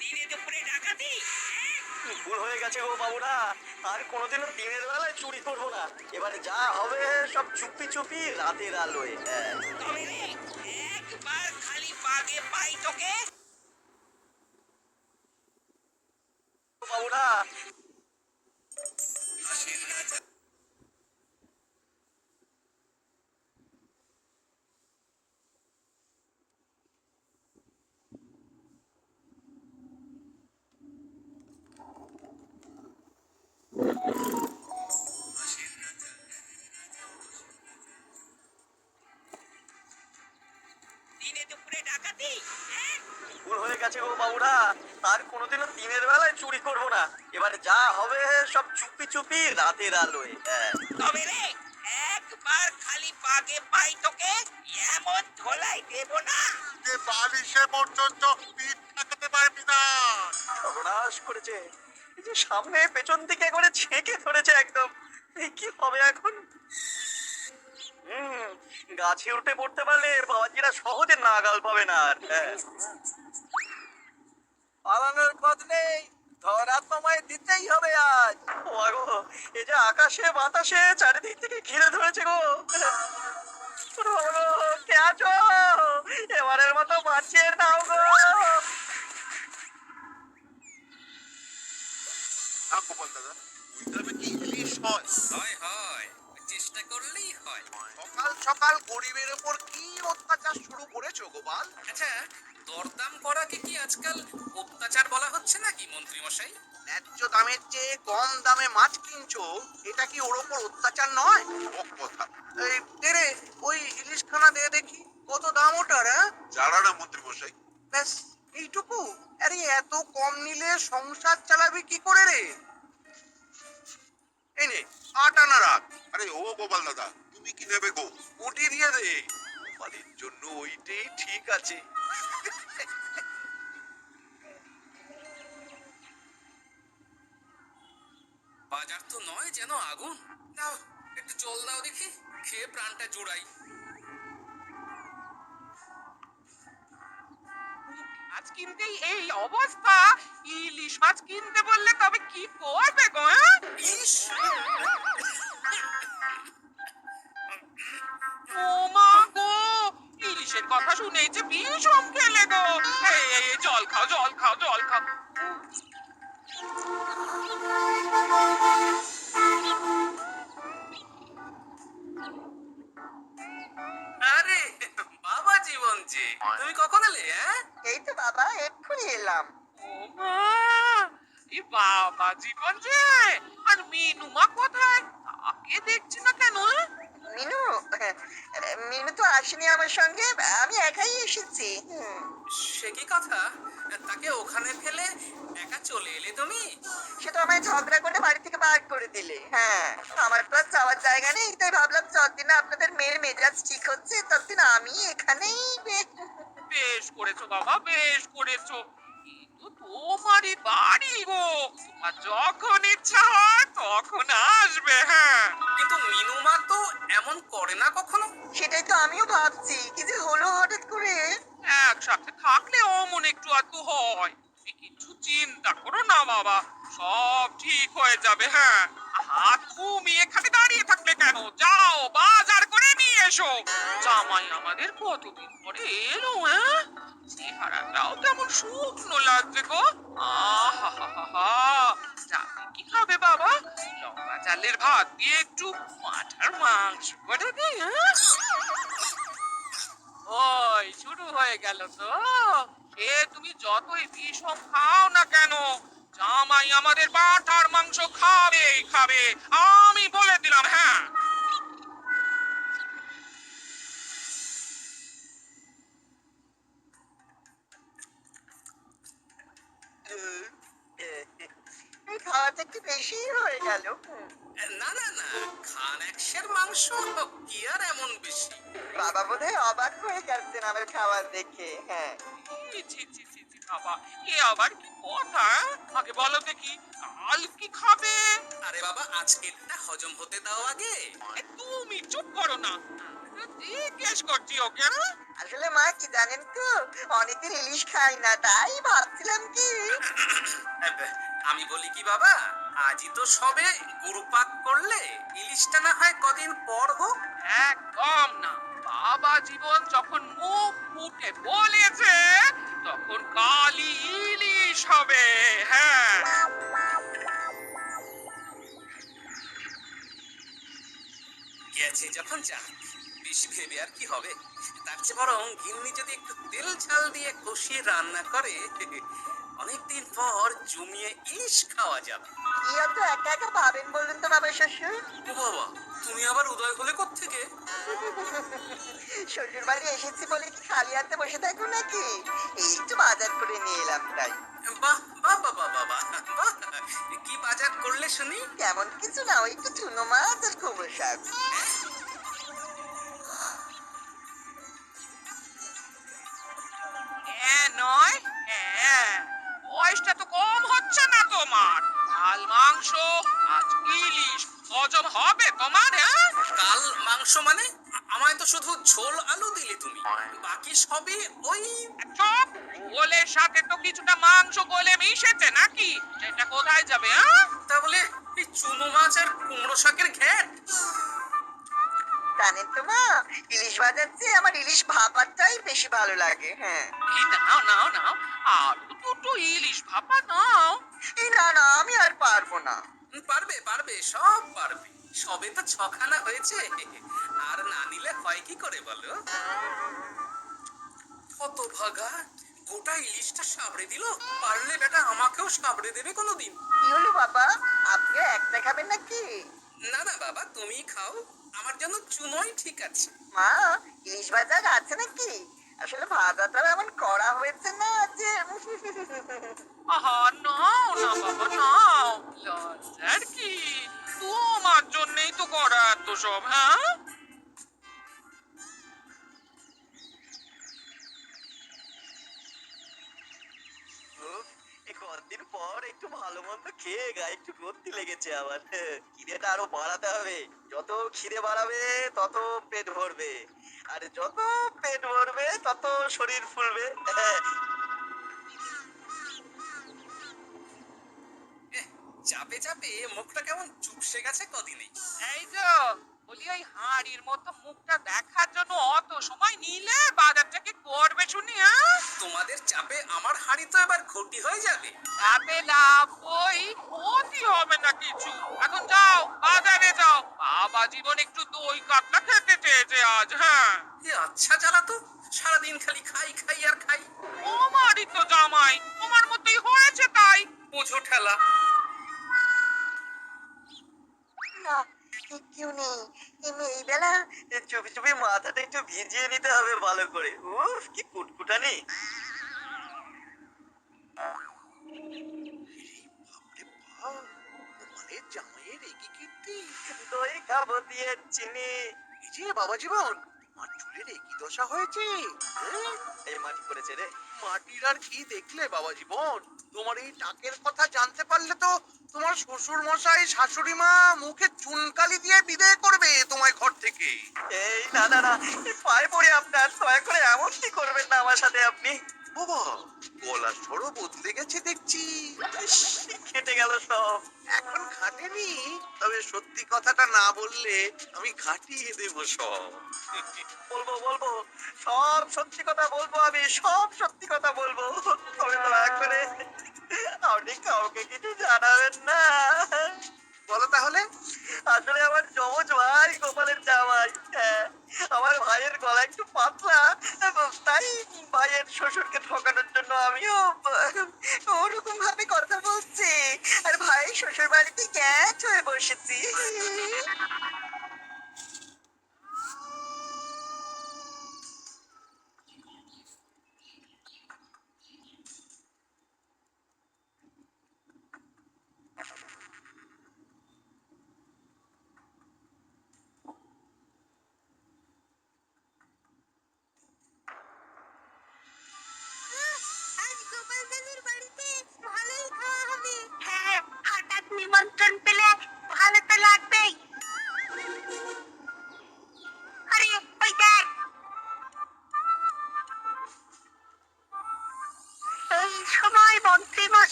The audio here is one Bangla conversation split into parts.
দিনে দুপুরে ডাকাতি ভুল হয়ে গেছে গো বাবুরা, আর কোনোদিনও দিনের বেলায় চুরি করবো না। এবারে যা হবে সব চুপি চুপি রাতের আলোয়। তবে রে একবার খালি পাগে পাই তোকে বাবুরা দিনে দুপুরে ডাকাতি ভুল হয়ে গেছে গো বাবুরা, আর কোনোদিনও দিনের বেলায় চুরি করবো না। এবারে যা হবে সব চুপি চুপি রাতের আলোয়। তবে রে একবার খালি পাগে পাই তোকে এমন ধোলাই দেব না যে বালিশে পর্যন্ত পিঠ ঠেকাতে পারবি না। সর্বনাশ করেছে, এই যে সামনে পেছন দিকে করে ছেঁকে ধরেছে একদম। এই কি হবে এখন? গাছে উঠে পড়তে পারলে বাবাজিরা সহজে নাগাল পাবে না আর। পালানোর পথ নেই, ধরা তোমায় দিতেই হবে আজ। ও গো, এই যে আকাশে বাতাসে চারিদিক থেকে ঘিরে ধরেছে গো। কে আছো? এবারের মতো বাঁচিয়ে নাও গো। গোপাল দাদা, ওই গ্রামে কি ইলিশ হয়? হয় হয়, চেষ্টা করলেই হয়। সকাল সকাল গরিবের ওপর কি অত্যাচার শুরু করেছো গোপাল? আচ্ছা, দরদাম করাকে কি আজকাল অত্যাচার বলা হচ্ছে নাকি মন্ত্রী মশাই? ন্যায্য দামের চেয়ে কম দামে মাছ কিনছো, এটা কি ওর ওপর অত্যাচার নয়? ও কথা। এই দে রে, ওই ইলিশখানা দে দেখি, কত দাম ওটার? জানা না মন্ত্রী মশাই। ব্যাস এইটুকু? আরে এত কম নিলে সংসার চালাবি কি করে রে? এই নে, 8 আনা রাখ। আরে ও গোপাল দাদা, তুমি কি নেবে গো? উঠি দিয়ে দে। গোপালের জন্য ওইটাই ঠিক আছে। বাজার তো নয় যেন আগুন। দাও একটু জল দাও দেখি, খেয়ে প্রাণটা জুড়াই। মাছ কিনতেই এই অবস্থা, ইলিশ মাছ কিনতে বললে তবে কি করবে গো? ইস, ও মা গো, ইলিশের কথা শুনেই যে বিষম খেলে গো। এই জল খাও, জল খাও, জল খাও। আরে বাবা জীবন যে, তুমি কখন এলে? এই তো বাবা এক্ষুনি এলাম। ও মা, এই বাবা জীবন যে, আর মিনুমা কোথায়? তাকে দেখছি না কেন? মিনু, মিনু তো আসেনি আমার সঙ্গে, আমি একাই এসেছি। সে কি কথা, তাকে ওখানে ফেলে একা চলে এলে তুমি? সে তো আমায় ঝগড়া করে বাড়ি থেকে বার করে দিলে। হ্যাঁ, আমার তো আর যাওয়ার জায়গা নেই, তাই ভাবলাম যতদিন না আপনাদের মেয়ের মেজাজ ঠিক হচ্ছে ততদিন আমি এখানেই বেশ করেছো বাবা, বেশ করেছো। কিন্তু তোমারই বাড়ি গো, তোমার যখন ইচ্ছা হয় তখন আসবে। হ্যাঁ, কিন্তু মিনুমা তো এমন করে না কখনো। সেটাই তো আমিও ভাবছি, কি যে হলো হঠাৎ করে। একসাথে থাকলে অমন একটু আধটু হয়। তুমি কিছু চিন্তা করো না বাবা, সব ঠিক হয়ে যাবে। হ্যাঁ, হাত তুমি এখানে দাঁড়িয়ে থাকলে কেন? যাও বাজার করে নিয়ে এসো। জামাই আমাদের কতদিন পরে এলো। হ্যাঁ, চেহারাটাও কেমন শুকনো লাগছে গো। আহা, রাতে কি খাবে বাবা? লম্বা চালের ভাত দিয়ে একটু মাথার মাংস করে দিই। হ্যাঁ, ওই শুরু হয়ে গেল তো। সে তুমি যতই বিষম খাও না কেন, জামাই আমাদের পাঁঠার মাংস খাবেই খাবে, আমি বলে দিলাম। হ্যাঁ, এই খাওয়াটা একটু বেশি হয়ে গেল। না না না, খান একশের মাংস কি আর এমন বেশি? বাবা বোধহয় অবাক হয়ে গেছেন আমার খাবার দেখে। হ্যাঁ, ছি ছি ছি ছি বাবা, এ আবার কি কথা? আগে বলো দেখি, কাল কি খাবে? আরে বাবা, আজকেরটা হজম হতে দাও আগে। তুমি চুপ করো না, জিজ্ঞেস করছি ওকে। আসলে মা কি জানেন তো, অনেকদিন ইলিশ খাই না, তাই ভাবছিলাম কি। আমি বলি কি বাবা, আজই তো সবে গুরুপাক করলে, ইলিশটা না হয় কদিন পর হোক। একদম না। বাবা জীবন যখন মুখ ফুটে বলেছে, তখন কালই ইলিশ হবে। হ্যাঁ, গেছে যখন যাক, বেশি ভেবে আর কি হবে। তার চেয়ে বরং গিন্নি যদি একটু তেল ঝাল দিয়ে কষিয়ে রান্না করে, অনেকদিন পর জমিয়ে ইলিশ খাওয়া যাবে। কি অত একা একা ভাবেন বলুন তো বাবা শ্বশুর? ও বাবা, তুমি আবার উদয় হলে কোত্থেকে? শ্বশুর বাড়ি এসেছি বলে কি খালি হাতে বসে থাকবো নাকি? এই একটু বাজার করে নিয়ে এলাম তাই। বাহ বাহ বাহ বাহ বাহ বাহ, বাহ। কি বাজার করলে শুনি? তেমন কিছু না, ওই একটু চুনো মাছ আর কুমড়ো শাক। নয়। হ্যাঁ, বয়সটা তো কম হচ্ছে না তোমার। কাল মাংস, আজ ইলিশ, হজম হবে তোমার? হ্যাঁ, কাল মাংস মানে? আমায় তো শুধু ঝোল আলু দিলে তুমি, বাকি সবই ওই। চপ, ঝোলের সাথে তো কিছুটা মাংস গলে মিশেছে নাকি? সেটা কোথায় যাবে? হ্যাঁ, তা বলে এই চুনো মাছ আর কুমড়ো শাকের ঘ্যাট? জানেন তো মা, ইলিশ ভাজার চেয়ে আমার ইলিশ ভাপাটাই বেশি ভালো লাগে। হ্যাঁ। এই নাও নাও নাও, আরো দুটো ইলিশ ভাপা নাও। এই না না, আমি আর পারবো না। পারবে পারবে, সব পারবে। সবে তো ছখানা হয়েছে, আর না নিলে হয় কি করে বলো? কত ভাগা, গোটা ইলিশটা সাবড়ে দিল। পারলে বেটা আমাকেও সাবড়ে দেবে কোনোদিন। কি হলো বাবা, আপনিও একটা খাবেন নাকি? না না বাবা, তুমি খাও, আমার জন্য চুনোই ঠিক আছে। মা, ইলিশ ভাজা আছে নাকি? আসলে ভাজাটা এমন করা হয়েছে না যে। আহা, নাও না বাবা, নাও। লজ্জার কি? তোমার জন্যই তো করা এত সব। হ্যাঁ, উফ, এই কতদিন পর একটু ভালো মন্দ খেয়ে গায়ে একটু গতি লেগেছে আমার। খিদেটা আরো বাড়াতে হবে। যত খিদে বাড়াবে তত পেট ভরবে, আর যত পেট ভরবে তত শরীর ফুলবে। এহ, চাপে চাপে মুখটা কেমন চুপসে গেছে কদিনে। এই তো বলি, ওই হাঁড়ির মতো মুখটা দেখার জন্য অত সময় নিলে বাজারটা কি করবে শুনি? হ্যাঁ, তোমাদের চাপে আমার হাঁড়ি তো এবার ঘটি হয়ে যাবে। তাতে লাভ ওই, ক্ষতি হবে না কিছু। এখন যাও, বাজারে যাও। বাবা জীবন একটু দই কাতলা খেতে চেয়েছে আজ। হ্যাঁ, এ আচ্ছা জ্বালা তো, সারাদিন খালি খাই খাই আর খাই। তোমারই তো জামাই, তোমার মতোই হয়েছে তাই। বোঝো ঠেলা। না, কেউ নেই। এই বেলা চুপি চুপি মাথাটা একটু ভিজিয়ে নিতে হবে ভালো করে। উফ, কি কুটকুটানি। বাপরে বাপ, তোমাদের জামাইয়ের একই কীর্তি। দই খাবো দিয়ে চিনি। এই যে বাবা জীবন, তোমার চুলের একই দশা হয়েছে। হ্যাঁ? এই মাটি করেছে রে। মাটির আর কি দেখলে বাবা জীবন, তোমার এই টাকের কথা জানতে পারলে তো তোমার শ্বশুর মশাই শাশুড়ি মা মুখে চুনকালি দিয়ে বিদায় করবে তোমায় ঘর থেকে। এই না না না, এই পায়ে পড়ে আপনার, দয়া করে এমন কি করবেন না আমার সাথে আপনি। বাবা, গলার স্বরও বদলে গেছে দেখছি। ইস, কেটে গেল সব। এখন খাটেনি, তবে সত্যি কথাটা না বললে আমি খাটিয়ে দেব সব। বলবো বলবো, সব সত্যি কথা বলবো, আমি সব সত্যি কথা বলবো। তবে দয়া করে আপনি কাউকে কিছু জানাবেন না। বলো তাহলে। আসলে আমার যমজ ভাই গোপালের জামাই। হ্যাঁ, আমার ভাইয়ের গলা একটু পাতলা, তাই ভাইয়ের শ্বশুরকে ঠকানোর জন্য আমিও ওরকম ভাবে কথা বলছি, আর ভাই শ্বশুর বাড়িতে গ্যাস হয়ে বসেছি।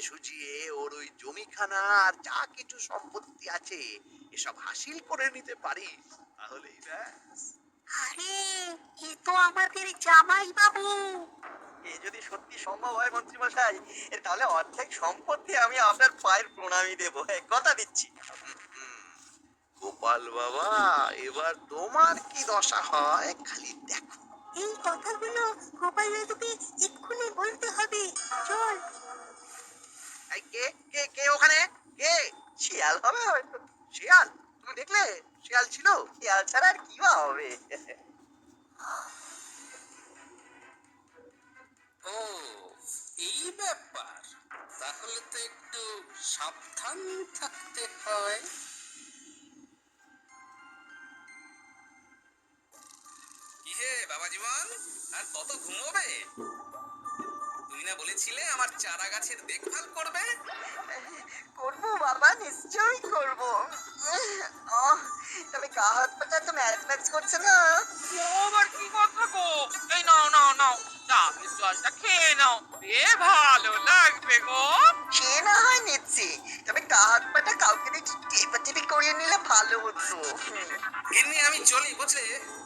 সুজিয়ে ওর ওই জমিখানা আর যা কিছু সম্পত্তি আছে এসব হাসিল করে নিতে পারিস তাহলেই ব্যাস। আরে এ তো আমাদের জামাই বাবু। এ যদি সত্যি সম্ভব হয় মন্ত্রী মশাই, তাহলে অর্ধেক সম্পত্তি আমি আপনার পায়ের প্রণামী দেবো, কথা দিচ্ছি। গোপাল বাবা, এবার তোমার কি দশা হয় খালি দেখো। এই কথাগুলো গোপাল দাদুকে এক্ষুনি বলতে হবে। চল। এই কে কে কে ওখানে? কে? শিয়াল হবে হয়তো। শিয়াল? তুমি দেখলে শিয়াল ছিল? শিয়াল ছাড়া আর কি বা হবে? ও, এই ব্যাপার। তাহলে তো একটু সাবধান থাকতে হয়। কি হে বাবা জীবন, আর কত ঘুমোবে? তুমি না বলেছিলে আমার চারা গাছের দেখভাল করবে? করবো বাবা, নিশ্চয়ই করবো। তবে গা হাত পাটা তো ম্যাচ ম্যাচ করছে না। ও আবার কি কথা গো? এই নাও নাও নাও, ডাবের জলটা খেয়ে নাও, এ ভালো লাগবে গো। সে না হয় নিচ্ছি, তবে গা হাত পাটা কাউকে দেখি টেপাটেপি করিয়ে নিলে ভালো হতো। এমনি আমি চলি বুঝলে,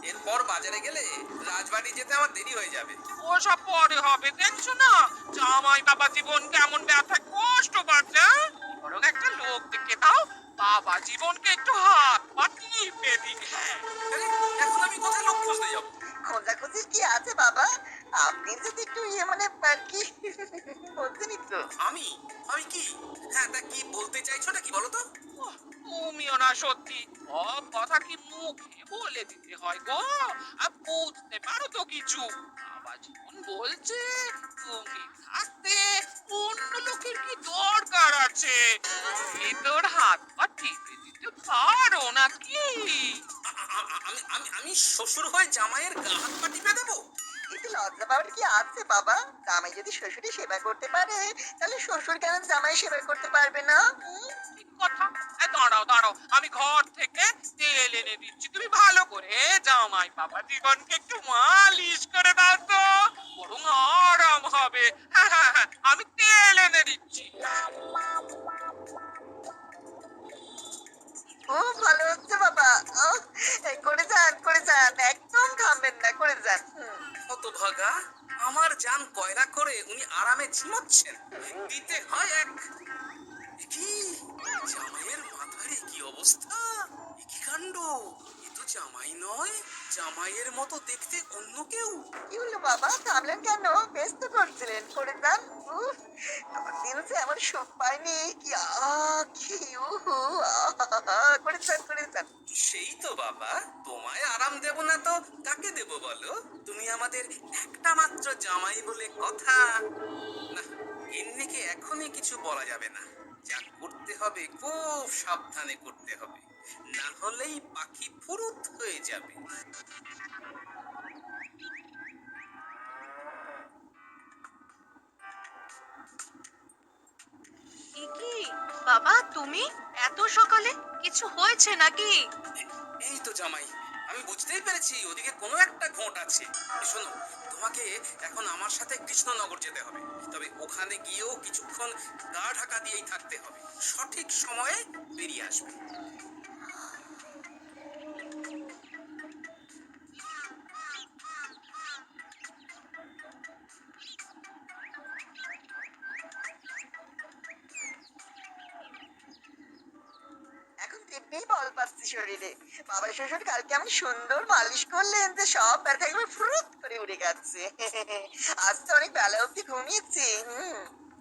এরপর বাজারে গেলে রাজবাড়ি যেতে আমার দেরি হয়ে যাবে। ওসব পরে হবে, দেখছো না জামাই বাবা জীবন কেমন ব্যথায় কষ্ট পাচ্ছে। বরং একটা লোক দেখে দাও, বাবা জীবনকে একটু হাত পা টিপে দিই। হ্যাঁ, আরে, এখন আমি কোথায় লোক খুঁজতে যাবো? খোঁজাখুঁজি কি আছে বাবা? আপনি যদি একটু মানে আর কি বলতেনই তো। আমি আমি কি? হ্যাঁ, তা কি বলতে চাইছোটা কি বলো তো? ওহ, তুমিও না সত্যি সব কথা কি মুখে বলে দিতে হয় গো? আর বুঝতে পারো তো কিছু? বাবা জীবন বলছে তুমি থাকতে অন্য লোকের কি দরকার আছে? তুমি তোর হাত পা টিপে দিতে পারো নাকি? আমি শ্বশুর হয়ে জামাইয়ের গা হাত পা টিপে দেবো? এতে লজ্জা পাওয়ার কি আছে বাবা? জামাই যদি শ্বশুরে সেবা করতে পারে, তাহলে শ্বশুর কেন জামাই সেবা করতে পারবে না? ঠিক কথা। দাঁড়াও দাঁড়াও, আমি ঘর থেকে তেল এনে দিচ্ছি, তুমি ভালো করে জামাই বাবা জীবনকে একটু মালিশ করে দাও তো, বরং আরাম হবে। হ্যাঁ হ্যাঁ হ্যাঁ, আমি তেল এনে দিচ্ছি। খুব ভালো হচ্ছে বাবা। এই করে যান, একদম থামবেন না, করে যান। হতভাগা, আমার জান কয়লা করে উনি আরামে ঝিমোচ্ছেন, দিতে হয় এক। এ কি জামাইয়ের মাথার এ কি অবস্থা? এ কি কাণ্ড! এ তো জামাই নয়, জামাইয়ের মতো দেখতে অন্য কেউ। কি হলো বাবা, থামলেন কেন? বেশ তো করছিলেন, করে যান। উফ, দিন যে এমন সুখ পাইনি। কি কি উহু, করে যান, করে যান। সেই তো বাবা, তোমায় আরাম দেব না তো কাকে দেব বলো? তুমি আমাদের একটা মাত্র জামাই বলে কথা। না, এমনিকে এখনই কিছু বলা যাবে না। যা করতে হবে খুব সাবধানে করতে হবে, না হলেই পাখি ফুরুত হয়ে যাবে। কি বাবা, তুমি এত সকালে? কিছু হয়েছে নাকি? এই তো জামাই, আমি বুঝতেই পেরেছি ওদিকে কোনো একটা ঘোট আছে। শোনো, তোমাকে এখন আমার সাথে কৃষ্ণনগর যেতে হবে, তবে ওখানে গিয়েও কিছুক্ষণ গা ঢাকা দিয়েই থাকতে হবে, সঠিক সময়ে বেরিয়ে আসবে। এখন দিব্যি বল পাচ্ছি শরীরে। বাবা শ্বশুর কালকে আমি সুন্দর মালিশ করলেন যে সব ব্যথা এগুলো ফুরুত করে উড়ে গেছে। আজ তো অনেক বেলা অব্দি ঘুমিয়েছি।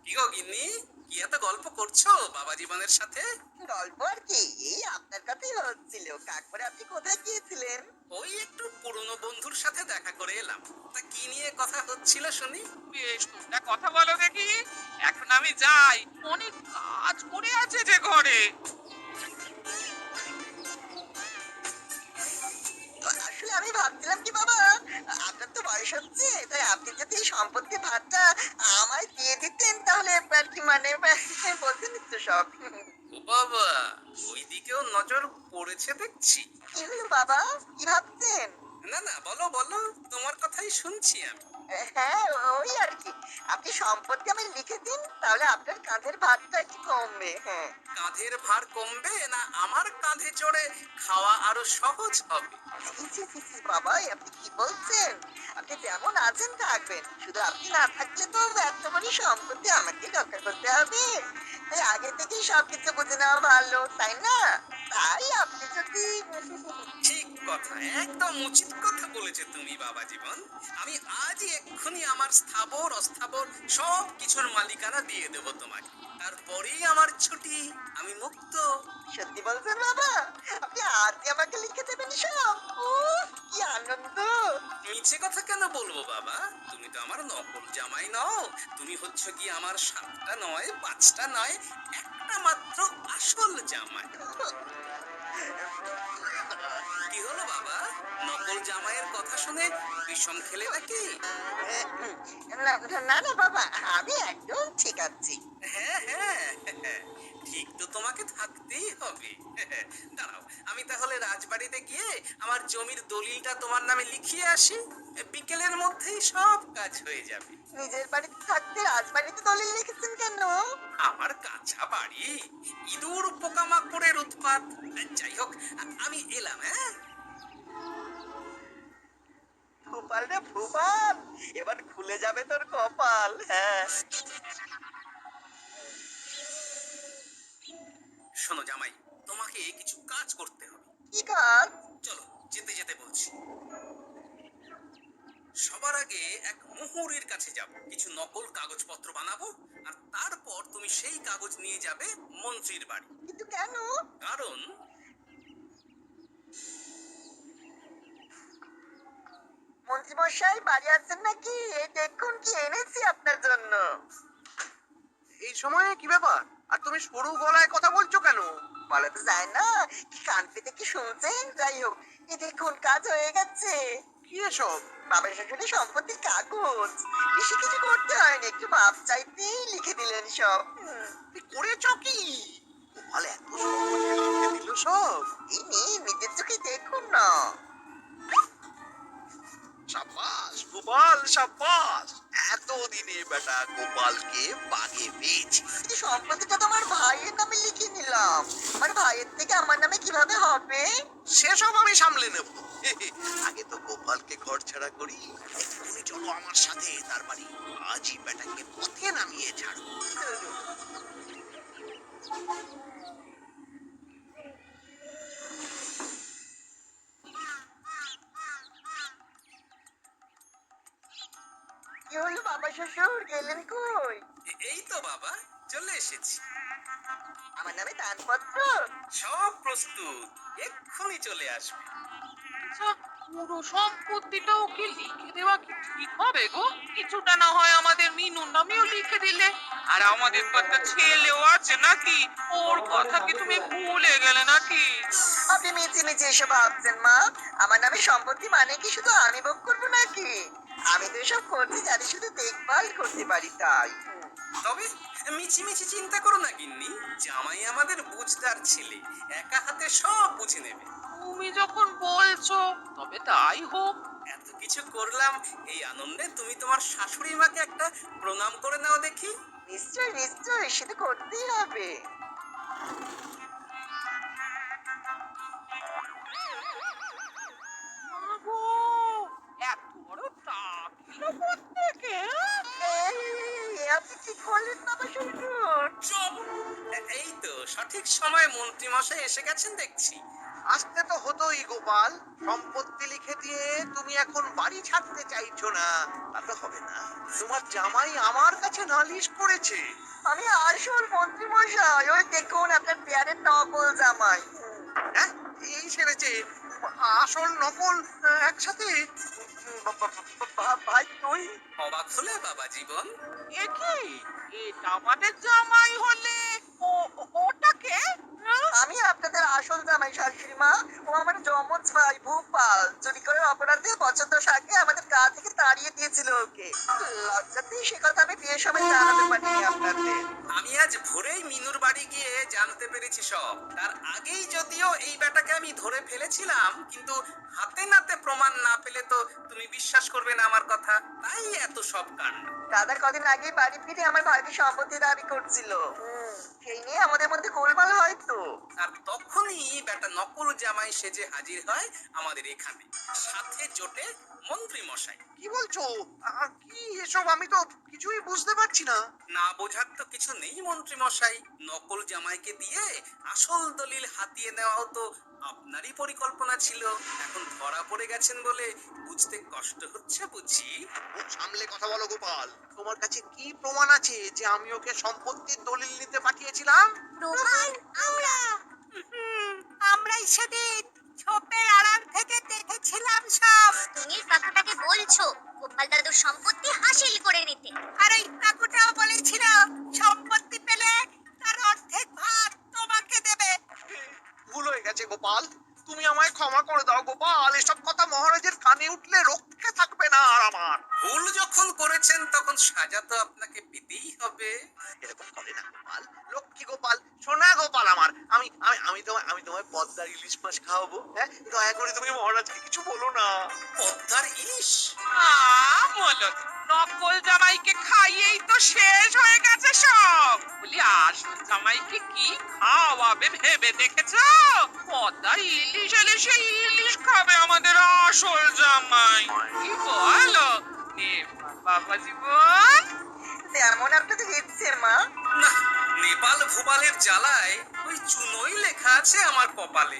কি গো গিন্নি, কি এত গল্প করছো বাবা জীবনের সাথে? গল্প আর কি, এই আপনার কথাই হচ্ছিল। কাকপরে আপনি কোথায় গিয়েছিলেন? ওই একটু পুরনো বন্ধুর সাথে দেখা করে এলাম। তা কি নিয়ে কথা হচ্ছিল শুনি? বেশ, তোমরা কথা বলো দেখি। এখন আমি যাই, অনেক কাজ পড়ে আছে যে ঘরে। আসলে আমি ভাবছিলাম কি বাবা, আপনার তো বয়স হচ্ছে, তাই আপনি যদি এই সম্পত্তির ভাগটা আমায় দিয়ে দিতেন তাহলে আর কি মানে বলতেন তো সব। ও বাবা, ওই দিকেও নজর পড়েছে দেখছি। কি হলো বাবা, কি ভাবছেন? না না, বলো বলো, তোমার কথাই শুনছি আমি। হ্যাঁ, ওই আর কি। আপনি সম্পত্তি আমায় লিখে দিন, তাহলে আপনার কাঁধের ভারটা একটু কমবে। হ্যাঁ। কাঁধের ভার কমবে না আমার কাঁধে চড়ে খাওয়া আরো সহজ হবে? ছি, ছি, ছি, ছি, বাবা, এ আপনি কি বলছেন? আপনি যেমন আছেন থাকবেন। শুধু আপনি না থাকলে তো এত বড় সম্পত্তি আমাকেই রক্ষা করতে হবে। তাই আগে থেকেই সবকিছু বুঝে নেওয়া ভালো, তাই না? তাই আপনি যদি ঠিক কথা, একদম উচিত কথা বলেছো তুমি বাবা জীবন। আমি আজই এক্ষুনি আমার স্থাবর অস্থাবর সব কিছুর মালিকানা দিয়ে দেব তোমাকে, তারপরেই আমার ছুটি, আমি মুক্ত। সত্যি বলছেন বাবা? আপনি আজই আমাকে লিখে দেবেন সব? উফ, কি আনন্দ! মিছে কথা কেন বলবো বাবা? তুমি তো আমার নকল জামাই নও, তুমি হচ্ছে কি আমার 7টা নয় 5টা নয়, একটা মাত্র আসল জামাই। কি হলো বাবা, নকল জামাইয়ের কথা শুনে বিষম খেলে নাকি? না না না বাবা, আমি একদম ঠিক আছি। হ্যাঁ হ্যাঁ, ঠিক তো তোমাকে থাকতেই হবে। দাঁড়াও, আমি তাহলে রাজবাড়িতে গিয়ে আমার জমির দলিলটা তোমার নামে লিখিয়ে আসি, বিকেলের মধ্যেই সব কাজ হয়ে যাবে। নিজের বাড়িতে থাকতে রাজবাড়িতে দলিল লিখেছেন কেন? আমার কাঁচা বাড়ি, ইঁদুর পোকামাকড়ের উৎপাত। যাই হোক, আমি এলাম। হ্যাঁ, ভোপাল রে ভোপাল, এবার খুলে যাবে তোর কপাল। হ্যাঁ। শোনো জামাই, তোমাকে কিছু কাজ করতে হবে। কি কাজ? চলো, যেতে যেতে বলছি। সবার আগে এক মুহুরির কাছে যাব, কিছু নকল কাগজপত্র বানাবো, আর তারপর তুমি সেই কাগজ নিয়ে যাবে মন্ত্রীর বাড়ি। কিন্তু কেন? কারণ মন্ত্রী মশাই বাড়ি আছেন নাকি? এই দেখুন কি এনেছি আপনার জন্য। এই সময়ে কি ব্যাপার? আর তুমি সরু গলায় কথা বলছো কেন? বলা তো যায় না, কি কান পেতে কি শুনছেন? যাই হোক, এই দেখুন কাজ হয়ে গেছে। কি এসব? বাবার শাশুড়ি সম্পত্তির কাগজ। বেশি কিছু করতে হয়নি, একটু মাপ চাইতেই লিখে দিলেন সব। তুমি করেছো কি? গোপাল এত সহজে লিখে দিল সব? এই নিন, নিজের চোখে দেখুন না। সাব্বাস গোপাল, সাব্বাস! এতদিনে বেটা গোপালকে বাগে পেয়েছি। কিন্তু সম্পত্তিটা তো আমার ভাইয়ের নামে লিখে নিলাম। আমার ভাইয়ের থেকে আমার নামে কিভাবে হবে? সেসব আমি সামলে নেব। আগে তো গোপালকে ঘর ছাড়া করি। তুমি চলো আমার সাথে তার বাড়ি। আজই বেটাকে পথে নামিয়ে ছাড়ো। কি হলো বাবা শ্বশুর, গেলেন কই? এই তো বাবা, চলে এসেছি। আমার নামে দানপত্র? সব প্রস্তুত, এক্ষুনি চলে আসবে। আচ্ছা, পুরো সম্পত্তিটা ওকে লিখে দেওয়া কি ঠিক হবে গো? কিছুটা না হয় আমাদের মিনুর নামেও লিখে দিলে। আর আমাদের তো একটা ছেলেও আছে নাকি? ওর কথা কি তুমি ভুলে গেলে নাকি? আপনি মিছি মিছি এসব ভাবছেন মা? আমার নামে সম্পত্তি মানে কি শুধু আমি ভোগ করবো নাকি? আমি তো এসব করছি যাতে শুধু দেখভাল করতে পারি, তাই। তবে মিছি মিছি চিন্তা করো না গিন্নি, জামাই আমাদের বুঝদার ছেলে, একা হাতে সব বুঝে নেবে। তুমি যখন বলছো তবে তাই হোক। এত কিছু করলাম, এই আনন্দে তুমি তোমার শাশুড়ি মাকে একটা প্রণাম করে নাও দেখি। নিশ্চয় নিশ্চয়, সেটা করতেই হবে। মাগো, এত বড় টাক এলো কোত্থেকে? আপনি কি করলেন বাবা শ্বশুর? চুপ! এই তো সঠিক সময় মন্ত্রী মশাই এসে গেছেন দেখছি। আসতে তো হতোই গোপাল। সম্পত্তি লিখে দিয়ে তুমি এখন বাড়ি ছাড়তে চাইছো না, তা তো হবে না। তোমার জামাই আমার কাছে নালিশ করেছে। আমি আসল মন্ত্রী মশাই, ওই দেখুন আপনার পেয়ারের নকল জামাই। হ্যাঁ, এই সেরেছে। আসল নকল একসাথে? ভাই তুই? অবাক হলে বাবা জীবন? এ কি? এটা আমাদের জামাই হলে ওটাকে? আমি আপনাদের আসল জামাই শাশুড়ি মা। ও আমার যমজ ভাই ভূপাল চুরি করে অপরাধে পছন্দ সাকে আমাদের গা থেকে তাড়িয়ে দিয়েছিল ওকে। লজ্জাতেই সে কথা আমি বিয়ের সময় জানাতে পারিনি আপনাদের। আমি আজ ভোর ধরেই মিনুর বাড়ি গিয়ে জানতে পেরেছি সব। তার আগেই যদিও এই ব্যাটাকে আমি ধরে ফেলেছিলাম, কিন্তু হাতে নাতে প্রমাণ না পেলে তো তুমি বিশ্বাস করবে না আমার কথা। তাই এত সব কাণ্ড। দাদা কদিন আগে বাড়ি ফিরে আমার ভাইকে সম্পত্তি দাবি করছিল। সেই নিয়ে আমাদের মধ্যে গোলমাল হয় তো। আর তখনই ব্যাটা নকল জামাই সেজে হাজির হয় আমাদের এখানে, সাথে জোটে মন্ত্রী মশাই। কি বলছো? কি এসব? আমি তো কিছুই বুঝতে পারছি না। না বোঝার তো কিছু নেই মন্ত্রী মশাই। নকল জামাইকে দিয়ে আসল দলিল হাতিয়ে নেওয়াও তো আপনারই পরিকল্পনা ছিল। এখন ধরা পড়ে গেছেন বলে বুঝতে কষ্ট হচ্ছে বুঝি। মুখ সামলে কথা বলো গোপাল। তোমার কাছে কি প্রমাণ আছে যে আমি ওকে সম্পত্তির দলিল নিতে পাঠিয়েছিলাম? প্রমাণ আমরাই সেদিন ছোপের আড়াল থেকে দেখেছিলাম সব। তুমি কাকুটাকে বলছো গোপাল দাদুর সম্পত্তি হাসিল করে নিতে। আর ওই কাকুটাও বলেছিল সম্পত্তি পেলে তার অর্ধেক ভাগ তোমাকে দেবে। ভুল হয়ে গেছে গোপাল, তুমি আমায় ক্ষমা করে দাও গোপাল। এসব কথা মহারাজের কানে উঠলে রক্ষে থাকবে না আর আমার। ভুল যখন করেছেন তখন সাজা তো আপনাকে পেতেই হবে। এরকম করে না গোপাল, লক্ষ্মী গোপাল, সোনা গোপাল আমার। আমি আমি আমি তোমায় পদ্মার ইলিশ মাছ খাওয়াবো। হ্যাঁ, দয়া করে তুমি মহারাজকে কিছু বলো না। পদ্মার ইলিশ? বলো নকল জামাইকে খাইয়েই তো শেষ হয়ে গেছে সব। বলি আসল জামাইকে কি খাওয়াবে ভেবে দেখেছো? পদ্মার ইলিশ এলে সেই ইলিশ খাবে আমাদের আসল জামাই। কি বলো বাবা জীবন? তেমন আপনাদের ইচ্ছে মা। না, নেপাল ভূপালের জ্বালায় ওই চুনোই লেখা আছে আমার কপালে।